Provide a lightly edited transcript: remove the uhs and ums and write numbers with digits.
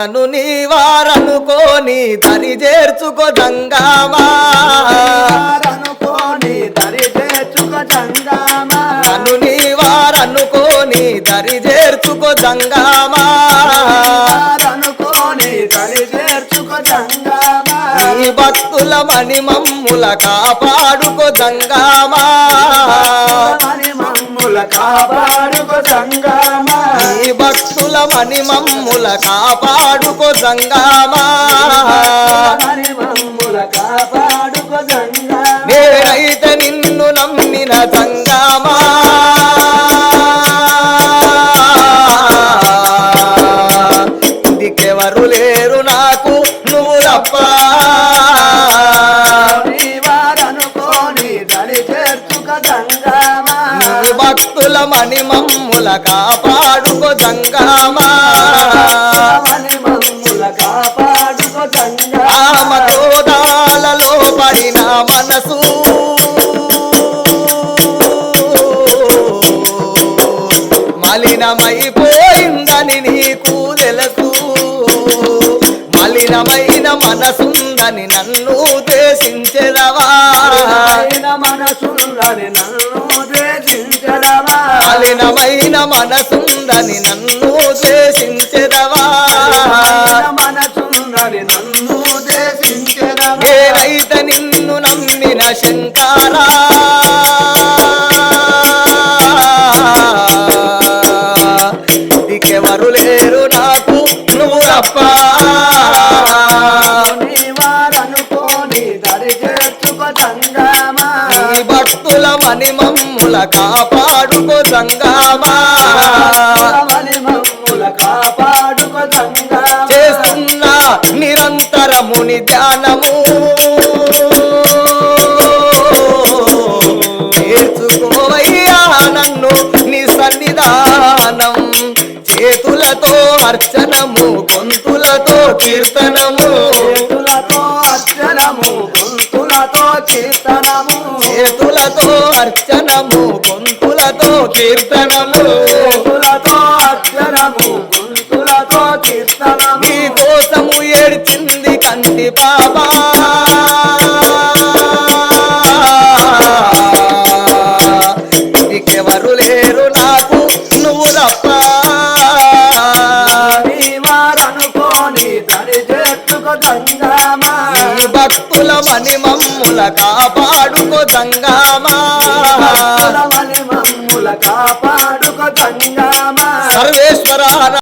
నన్ను నీవారనుకోని దరి చేర్చుకో జంగామా నన్ను నీవారనుకోని దరి చేర్చుకో జంగామా నీ భక్తుల మణి మమ్ముల కాపాడుకో జంగామా నీ భక్తుల మణి మమ్ముల కాపాడుకో జంగామా నేనైతే నిన్ను నమ్మిన జంగామా దిక్కెవరు లేరు నాకు నువ్వు తప్ప నీ భక్తుల మణి మమ్ముల కాపాడుకో జంగామా ఆమోదాలలో పడిన మనసు మలినమైపోయిందని నీకు తెలుసు మలినమైన మనసుందని నన్ను ద్వేషించెదవా మలినమైన మనసుందని నన్ను ద్వేషించెదవా నేనైతే నిన్ను నమ్మిన శంకరా దిక్కెవరు లేరు నాకు నువ్వు తప్ప నీ భక్తుల మణి మమ్ముల కాపాడుకో జంగామా చేస్తున్నా నిరంతరముని ధ్యానము నేర్చుకోవయ్యా నన్ను నీ సన్నిధానం చేతులతో అర్చనము గొంతులతో కీర్తనము చేతులతో అర్చనము గొంతులతో కీర్తనము నీ కోసము ఏడ్చింది కంటి బాబా నీకెవరు లేరు నాకు నువ్వు తప్ప నీ భక్తుల మణి మమ్ముల కాపాడుకో జంగామా సర్వేశ్వర